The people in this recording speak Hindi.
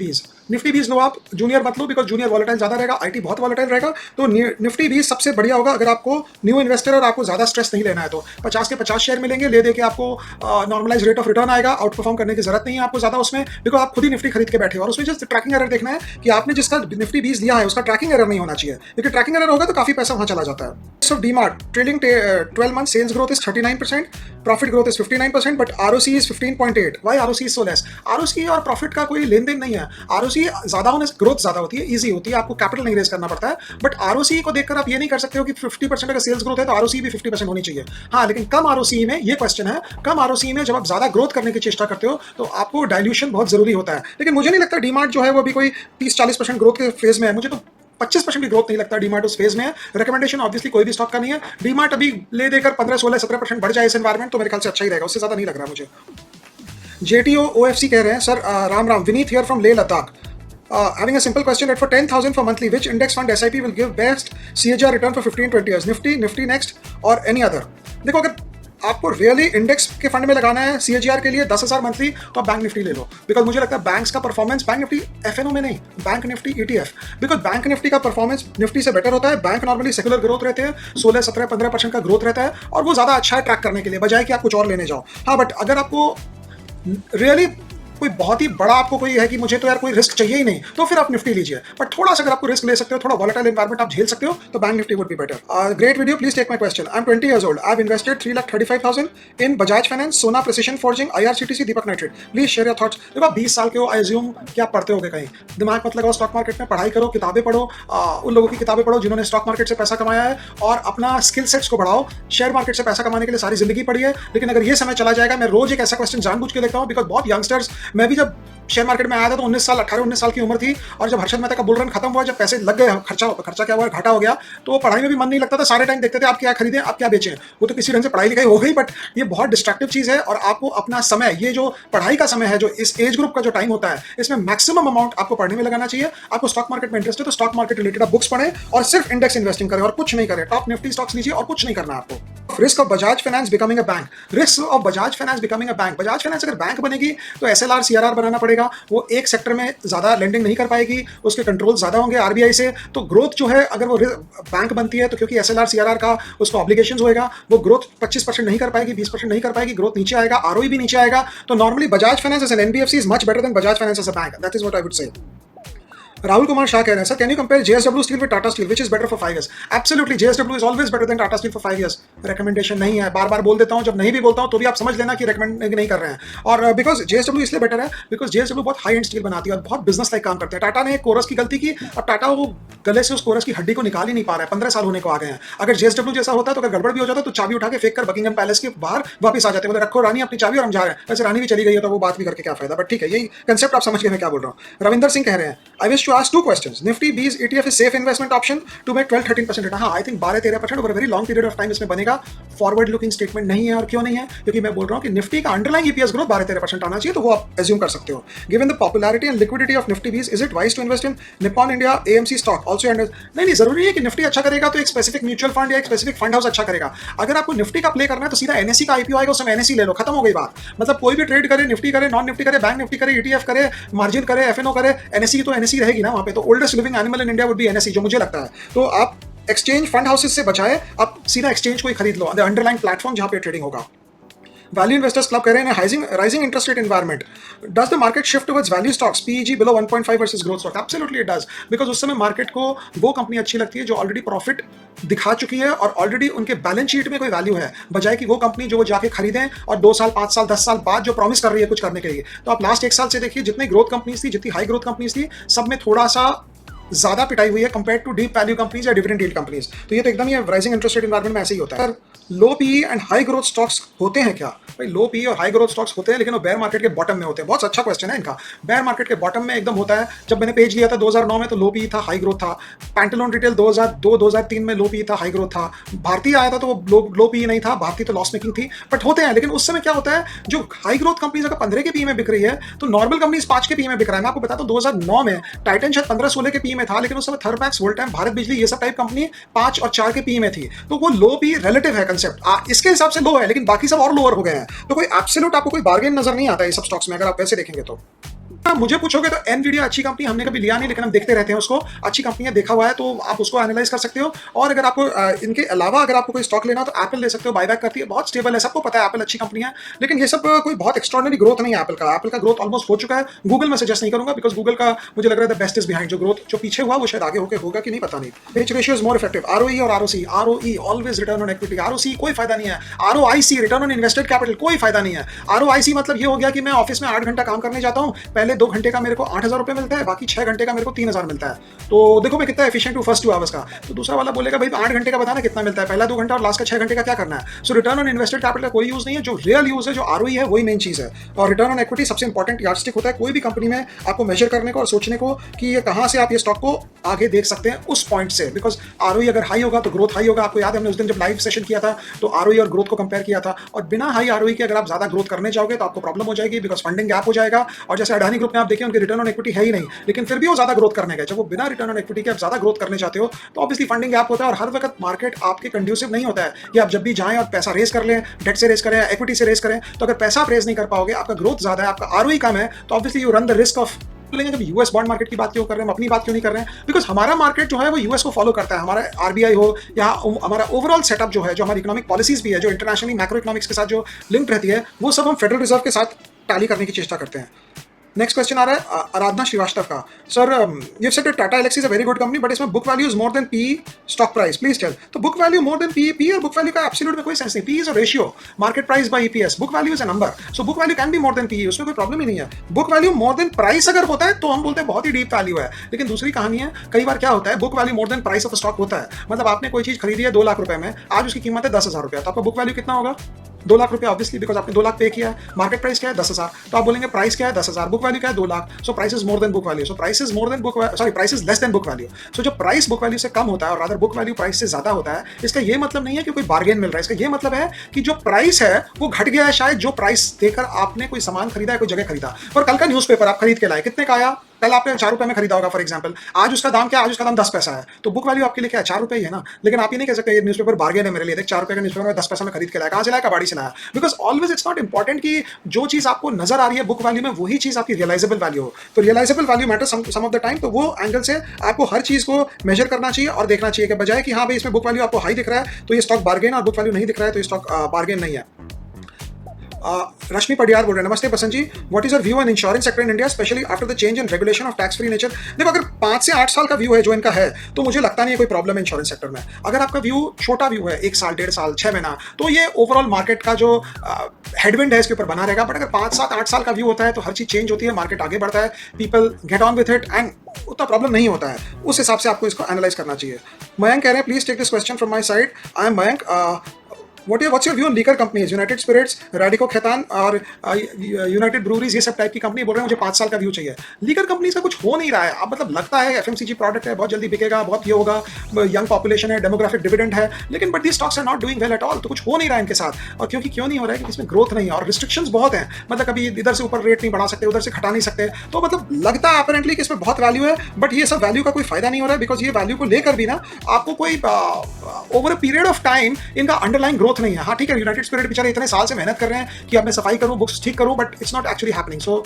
बीज निफ्टी बीज लो आप, जूनियर मत लो बिकॉज जूनियर वॉलेटाइल ज़्यादा रहेगा, आईटी बहुत वॉलेटाइल रहेगा। तो निफ्टी बीज सबसे बढ़िया होगा अगर आपको न्यू इन्वेस्टर और आपको ज़्यादा स्ट्रेस नहीं लेना है। तो 50 के 50 शेयर मिलेंगे, ले दे के आपको नॉर्मलाइज रेट ऑफ रिटर्न आएगा, आउट परफॉर्म करने की जरूरत नहीं है आपको ज़्यादा उसमें, बिकॉज आप खुद ही निफ्टी खरीद के बैठे हो। और उसमें जस्ट ट्रैकिंग एरर देखना है कि आपने जिसका निफ्टी बीज लिया है उसका ट्रैकिंग एरर नहीं होना चाहिए, क्योंकि ट्रैकिंग एरर होगा तो काफ़ी पैसा वहाँ चला जाता है। So DMart trailing 12 month sales growth is 39%, profit growth is 59%, but ROC is 15.8. Why ROC is so less? ROC और प्रॉफिट का कोई लेन देन नहीं है। ROC ज्यादा होने से ग्रोथ ज्यादा होती है, इजी होती है, आपको कैपिटल नहीं रेज करना पड़ता है। बट ROC को देखकर आप ये नहीं कर सकते हो कि 50% अगर सेल्स ग्रोथ है तो ROC भी 50% होनी चाहिए। हाँ, लेकिन कम ROC में ये क्वेश्चन है, कम ROC में जब आप ज्यादा ग्रोथ करने की चेष्टा करते हो तो आपको डाइल्यूशन बहुत जरूरी होता है। लेकिन मुझे नहीं लगता डीमार्ट जो है वो भी कोई 30-40% ग्रोथ के फेज में है। मुझे तो 25% भी ग्रोथ नहीं लगता डीमार्ट उस फेज में है। रिकमेंडेशन ऑब्वियसली कोई भी स्टॉक का नहीं है। डीमार्ट अभी ले देकर 15-16-17% बढ़ जाए इस एनवायरमेंट तो मेरे ख्याल से अच्छा ही रहेगा, उससे ज्यादा नहीं लग रहा मुझे। जेटीओ ओएफसी कह रहे हैं sir, Ram Ram, Vineet here from Leh Ladakh, having a simple question that for 10,000 for monthly, which index fund SIP will give best CAGR return for 15-20 years? Nifty next or any other? देखो, अगर आपको रियली इंडेक्स के फंड में लगाना है सीएजीआर के लिए 10,000 मंथली, तो आप बैंक निफ्टी ले लो, बिकॉज मुझे लगता है बैंक्स का परफॉर्मेंस, बैंक निफ्टी एफएनओ में नहीं, bank Nifty ETF, because bank Nifty का परफॉर्मेंस निफ्टी से बेटर होता है। बैंक नॉर्मली सेकुलर ग्रोथ रहते हैं, 16-17-15% का ग्रोथ रहता है, और वो ज्यादा अच्छा है ट्रैक करने के लिए, बजाय कि आप कुछ और लेने जाओ। हाँ, बट अगर आपको रियली कोई बहुत ही बड़ा आपको कोई है कि मुझे तो यार कोई रिस्क चाहिए ही नहीं, तो फिर आप निफ्टी लीजिए। बट थोड़ा सा अगर आपको रिस्क ले सकते हो, थोड़ा वॉलेटाइल एनवायरमेंट आप झेल सकते हो, तो bank Nifty would be better. Great video, please take my question. I am 20 years old. I have invested 3,35,000 in Bajaj finance, Sona precision forging, IRCTC, Deepak nitrate. Please share your thoughts. देखो, आप 20 साल के हो, आई अज्यूम कि आप पढ़ते होगे कहीं, दिमाग मत लगाओ स्टॉक मार्केट में, पढ़ाई करो, किताबें पढ़ो, उन लोगों की किताबें पढ़ो जिन्होंने स्टॉक मार्केट से पैसा कमाया है, और अपना स्किल सेट्स को बढ़ाओ। शेयर मार्केट से पैसा कमाने के लिए सारी जिंदगी पड़ी है, लेकिन अगर ये समय चला जाएगा, मैं रोज एक ऐसा क्वेश्चन जानबूझ के देखता हूँ, बिकॉज बहुत यंगस्टर्स, मैं भी जब शेयर मार्केट में आया था तो 18-19 साल की उम्र थी, और जब हर्षद मेहता का बुल रन खत्म हुआ, जब पैसे लग गए, खर्चा क्या हुआ, घाटा हो गया, तो पढ़ाई में भी मन नहीं लगता था। सारे टाइम देखते थे आप क्या खरीदें, आप क्या बेचें। वो तो किसी ढंग से पढ़ाई लिखाई हो गई, बट ये बहुत डिस्ट्रक्टिव चीज है, और आपको अपना समय, ये जो पढ़ाई का समय है, जो इस एज ग्रुप का जो टाइम होता है, इसमें मैक्सिमम अमाउंट आपको पढ़ने में लगाना चाहिए। आपको स्टॉक मार्केट में इंटरेस्ट है तो स्टॉक मार्केट रिलेटेड आप बुक्स पढ़ें, और सिर्फ इंडेक्स इन्वेस्टिंग करें और कुछ नहीं करें। टॉप निफ्टी स्टॉक्स लीजिए और कुछ नहीं करना आपको। Risk of Bajaj finance becoming a bank, risk of Bajaj finance becoming a bank. Bajaj finance अगर बैंक बनेगी तो SLR CRR बनाना पड़ेगा, वो एक सेक्टर में ज्यादा लेंडिंग नहीं कर पाएगी, उसके कंट्रोल ज्यादा होंगे आरबीआई से। तो ग्रोथ जो है, अगर वो बैंक बनती है तो क्योंकि SLR CRR का उसको ऑब्लिगेशंस होएगा, वो ग्रोथ 25% नहीं कर पाएगी, 20% नहीं कर पाएगी, ग्रोथ नीचे आएगा, ROE भी नीचे आएगा। तो normally Bajaj finance as an NBFC is much better than Bajaj finance as a bank. That is what I would say. Rahul Kumar Shah कह रहे हैं sir, can you compare JSW steel with Tata steel, which is better for 5 years? Absolutely, JSW is always better than Tata steel for 5 years। Recommendation नहीं है, बार बार बोल देता हूं, जब नहीं भी बोलता हूं तो भी आप समझ लेना कि रिकमेंड नहीं कर रहे हैं। और बिकॉज JSW इसलिए बेटर है बिकॉज JSW बहुत हाई एंड स्टील बनाती है और बहुत बिजनेस लाइक काम करते हैं। टाटा ने एक कोरस की गलती की, अब टाटा वो गले से उस कोरस की हड्डी को निकाल ही नहीं पा रहा है, 15 साल होने को आ गए हैं। अगर JSW जैसा होता तो अगर गड़बड़ भी हो जाता तो चाबी उठा के फेंक कर बकिंगम पैलेस के बाहर वापस आ जाते, बोले रखो रानी अपनी चाबी और हम जा रहे हैं। वैसे रानी भी चली गई है तो वो बात भी करके क्या फायदा, बट ठीक है, यही कंसेप्ट आप समझ गए मैं क्या बोल रहा हूँ। रविंदर सिंह कह रहे हैं, I wish to ask 2 questions. Nifty B's ETF is safe investment option to make 12-13% return. हाँ, I think 12-13% over a very long period of time इसमें बनेगा। फॉरवर्ड लुकिंग स्टेटमेंट नहीं है, और क्यों नहीं है, क्योंकि मैं बोल रहा हूँ कि निफ्टी का अंडरलाइंग EPS ग्रोथ 12-13% आना चाहिए, तो वो आप एज्यूम कर सकते हो। Given the popularity and liquidity of Nifty bees, is it wise to invest in Nippon India AMC stock also? नहीं, जरूरी है कि निफ्टी अच्छा करेगा तो एक स्पेसिफिक म्यूचुअल फंड या एक स्पेसिफिक फंड हाउस अच्छा करेगा। अगर आपको निफ्टी का प्ले करना है तो सीधा NSE का IPO आएगा, उसमें NSE ले लो, खत्म हो गई बात। मतलब कोई भी ट्रेड करे, निफ्टी करे, नॉन निफ्टी करे, बैंक निफ्टी करे, ETF करे, मार्जिन करे, FNO करे, NSE तो NSE रहेगी ना वहाँ पे। तो oldest living animal in India would be NSE, जो मुझे लगता है। तो आप एक्सचेंज फंड हाउसेस से बचाए, आप सीधा एक्सचेंज को ही खरीद लो, अंडरलाइन प्लेटफॉर्म जहां पे ट्रेडिंग होगा। वैल्यू इन्वेस्टर्स क्लब कह रहे हैं, rising interest rate environment, does the market shift towards value stocks, PEG below 1.5 versus growth stock? Absolutely it does, because उस समय मार्केट को वो कंपनी अच्छी लगती है जो ऑलरेडी प्रॉफिट दिखा चुकी है और ऑलरेडी उनके बैलेंस शीट में कोई वैल्यू है, बजाय कि वो कंपनी जो वो जाके खरीदें और 2 साल 5 साल 10 साल बाद जो प्रॉमिस कर रही है कुछ करने के लिए। तो आप लास्ट 1 साल से देखिए, जितनी ग्रोथ कंपनीज थी, जितनी हाई ग्रोथ कंपनीज थी, सब में थोड़ा सा ज्यादा पिटाई हुई है compare to deep value companies या डिविडेंड यील्ड कंपनीज। तो ये तो एकदम ही राइजिंग इंटरेस्ट रेट एनवायरमेंट में ऐसे ही होता है। Low PE and high growth stocks होते हैं क्या? भाई, लो पीई और हाई ग्रोथ स्टॉक्स होते हैं, लेकिन वो बेयर मार्केट के बॉटम में होते हैं। बहुत अच्छा क्वेश्चन है इनका। बेयर मार्केट के बॉटम में एकदम होता है। जब मैंने पेज लिया था 2009 में तो लो पीई था, हाई ग्रोथ था। पैंटालून रिटेल 2002-2003 में लो पीई था, हाई ग्रोथ था। भारतीय आया था तो वो लो पीई नहीं था, भारतीय तो लॉस मेकिंग थी, बट होते हैं। लेकिन उस समय क्या होता है, जो हाई ग्रोथ कंपनीज अगर 15 के पीई में बिक रही है तो नॉर्मल कंपनीज 5 के पीई में बिक रहा है। मैं आपको बताता हूं 2009 में टाइटन शायद 15-16 के पीई में था, लेकिन उस समय थर्मैक्स, वोल्टाइम, भारत बिजली, ये सब टाइप कंपनी 5 और 4 के पीई में थी। तो वो लो पी रिलेटिव है कंसेप्ट, इसके हिसाब से लो है, लेकिन बाकी सब और लोअर हो गए हैं। तो कोई एब्सोल्यूट आपको कोई बार्गेन नजर नहीं आता है सब स्टॉक्स में, अगर आप वैसे देखेंगे तो। मुझे पूछोगे तो एनवीडिया अच्छी कंपनी, हमने कभी लिया नहीं लेकिन हम देखते रहते हैं उसको, अच्छी कंपनी है, देखा हुआ है, तो आप उसको एनालाइज कर सकते हो। और अगर आपको इनके अलावा अगर आपको कोई स्टॉक लेना हो तो एप्पल ले सकते हो, बायबैक करती है, बहुत स्टेबल है, सबको पता है एप्पल अच्छी कंपनी है, लेकिन ये सब कोई बहुत एक्स्ट्रॉर्डिनरी ग्रोथ नहीं है एप्पल का। एप्पल का ग्रोथ ऑलमोस्ट हो चुका है। गूगल मैं सजेस्ट नहीं करूंगा बिकॉज गूगल का मुझे लग रहा है द बेस्ट इज बिहाइंड, जो ग्रोथ जो पीछे हुआ वो शायद आगे होकर होगा कि नहीं पता नहीं। Which ratio is more effective, ROE और ROC? ROE always return on equity, ROC कोई फायदा नहीं है। ROIC return on invested capital कोई फायदा नहीं है। आरओआईसी मतलब ये हो गया कि मैं ऑफिस में 8 घंटा काम करने जाता हूं, पहले 2 घंटे का मेरे को 8,000 रुपए मिलता है, बाकी 6 घंटे का मेरे को 3,000 मिलता है, तो देखो मैं कितना एफिशिएंट हूं फर्स्ट 2 आवर्स का। तो दूसरा वाला बोलेगा भाई 8 घंटे का बताना कितना मिलता है, पहला 2 घंटा और लास्ट का 6 घंटे का क्या करना है। सो रिटर्न ऑन इन्वेस्टेड कैपिटल का कोई यूज नहीं है, जो रियल यूज है, जो आरओई है, वही मेन चीज है। और रिटर्न ऑन इक्विटी सबसे इंपॉर्टेंट यार्डस्टिक होता है कोई भी कंपनी में आपको मेजर करने को और सोचने को कि ये कहां से आप ये स्टॉक को आगे देख सकते हैं उस पॉइंट से। बिकॉज आरओई अगर हाई होगा तो ग्रोथ हाई होगा। आपको याद है हमने उस दिन जब लाइव सेशन किया था तो आरओई और ग्रोथ को कंपेयर किया था, और बिना हाई आरओई के अगर आप ज्यादा ग्रोथ करने जाओगे तो आपको प्रॉब्लम हो जाएगी, बिकॉज फंडिंग गैप हो जाएगा। और जैसे अडानी ग्रुप में आप देखिए उनके रिटर्न ऑन इक्विटी है ही नहीं, लेकिन फिर भी वो ज्यादा ग्रोथ करने गए। जब वो बिना रिटर्न ऑन इक्विटी के आप ज्यादा ग्रोथ करने चाहते हो तो ऑब्वियसली फंडिंग गैप होता है, और हर वक्त मार्केट आपके कंड्यूसिव नहीं होता है कि आप जब भी जाएं और पैसा रेज कर लें, डेट से रेज करें, इक्विटी से रेज करें। तो अगर पैसा आप रेज नहीं कर पाओगे, आपका ग्रोथ ज्यादा है, आपका आरओई कम है, तो obviously you run the risk of लेंगे। जब यूएस बॉन्ड मार्केट की बात क्यों कर रहे हैं, हम अपनी बात क्यों नहीं कर रहे हैं? बिकॉज हमारा मार्केट जो है वो यूएस को फॉलो करता है। हमारा आरबीआई हो या हमारा ओवरऑल सेटअप जो है, जो हमारी इकोनॉमिक पॉलिसीज भी है, जो इंटरनेशनली मैक्रो इकोनॉमिक्स के साथ जो लिंक रहती है, वो सब हम फेडरल रिजर्व के साथ टैली करने की चेष्टा करते हैं। नेक्स्ट क्वेश्चन आ रहा है आराधना श्रीवास्तव का। Sir you said Tata Elxsi is a very good company but इसमें book value is more than P stock price, please tell. तो book value more than P, P और बुक वैल्यू का एब्सोल्यूट में कोई सेंस नहीं। P is a ratio, market price by EPS, book value is a number, so book value can be more than P, उसमें कोई प्रॉब्लम ही नहीं है। Book value more then price अगर होता है तो हम बोलते हैं बहुत ही डीप वैल्यू है, लेकिन दूसरी कहानी है, कई बार क्या होता है book value more then price of stock होता है। मतलब आपने कोई चीज खरीदी है 2 लाख रुपए में, आज उसकी कीमत है 10,000 रुपया, तो आपका बुक वैल्यू कितना होगा? 2 लाख रुपया, ऑब्वियसली, बिकॉज आपने 2 लाख पे किया है। मार्केट प्राइस क्या है? 10,000, तो आप बोलेंगे प्राइस क्या है? 10,000, बुक वैल्यू क्या है? 2 lakh, so price is more than book value, so price is more than book, sorry price is less than book value. So जो प्राइस बुक वैल्यू से कम होता है और रादर बुक वैल्यू प्राइस से ज्यादा होता है, इसका ये मतलब नहीं है कि कोई बार्गेन मिल रहा है, इसका ये मतलब है कि जो प्राइस है वो घट गया है, शायद जो प्राइस देकर आपने कोई सामान खरीदा है, कोई जगह खरीदा, और कल का न्यूज़पेपर आप खरीद के लाए, कितने का आया? कल आपने 4 रुपए में खरीदा होगा फॉर एग्जांपल, आज उसका दाम क्या है? आज उसका दाम 10 पैसा है, तो बुक वैल्यू आपके लिए क्या है? 4 रुपए ही है ना। लेकिन आप ये नहीं कह सकते ये न्यूज़पेपर बार्गेन है मेरे लिए, देख 4 रुपए का न्यूज़पेपर मैं 10 पैसा में खरीद के लाया, कहां से लाया? कबाड़ी से लाया। Because always it's not important कि जो चीज आपको नजर आ रही है बुक वैल्यू में वही चीज आपकी रियलाइजेबल वैल्यू हो। तो realisable value matter some of the time, तो वो एंगल से आपको हर चीज को मेजर करना चाहिए और देखना चाहिए कि बजाय कि हाँ भाई इसमें बुक वैल्यू आपको हाई दिख रहा है तो ये स्टॉक बार्गेन, और बुक वैल्यू नहीं दिख रहा है तो ये स्टॉक बार्गेन नहीं है। रश्मि पडियार बोल रहे हैं, नमस्ते Basant ji, what is your view on insurance sector in India specially after the change in regulation of tax free nature? देखो अगर 5 से 8 साल का व्यू है जो इनका है तो मुझे लगता नहीं है कोई प्रॉब्लम है इंश्योरेंस सेक्टर में। अगर आपका व्यू छोटा व्यू है 1 साल, 1.5 साल, 6 महीना, तो ये ओवरऑल मार्केट का जो हेडविंड है इसके ऊपर बना रहेगा। बट अगर 5, 7, 8 साल का व्यू होता है तो हर चीज चेंज होती है, मार्केट आगे बढ़ता है, people get on with it and उतना प्रॉब्लम नहीं होता है। उस हिसाब से आपको इसको एनालाइज करना चाहिए। मयंक कह रहे हैं please take this question from my side, I am Mayank, what's your view on liquor companies, United Spirits, Radico Khaitan और यूनाइटेड ब्रूरीज, ये सब टाइप की कंपनी बोल रहे हैं मुझे 5 साल का व्यू चाहिए। लीकर कंपनीज का कुछ हो नहीं रहा है। अब मतलब लगता है एफएमसीजी प्रोडक्ट है, बहुत जल्दी बिकेगा, बहुत ये होगा, यंग पॉपुलेशन है, डेमोग्राफिक डिविडेंड है, लेकिन but the stocks are not doing well at all. तो कुछ हो नहीं रहा है इनके साथ। और क्योंकि क्यों नहीं हो रहा है? क्योंकि इसमें ग्रोथ नहीं है और रिस्ट्रिक्शंस बहुत हैं। मतलब कभी इधर से ऊपर रेट नहीं बढ़ा सकते, उधर से घटा नहीं सकते, तो मतलब लगता है अपरेंटली कि इसमें बहुत वैल्यू है, बट ये सब वैल्यू का कोई फायदा नहीं हो रहा है। बिकॉज ये वैल्यू को लेकर भी ना आपको कोई over a period of time इनका अंडरलाइन ग्रोथ नहीं है। हाँ ठीक है, यूनाइटेड स्पिरिट बेचारे इतने साल से मेहनत कर रहे हैं कि अब मैं सफाई करूं, बुक्स ठीक करूं, but it's not actually happening. So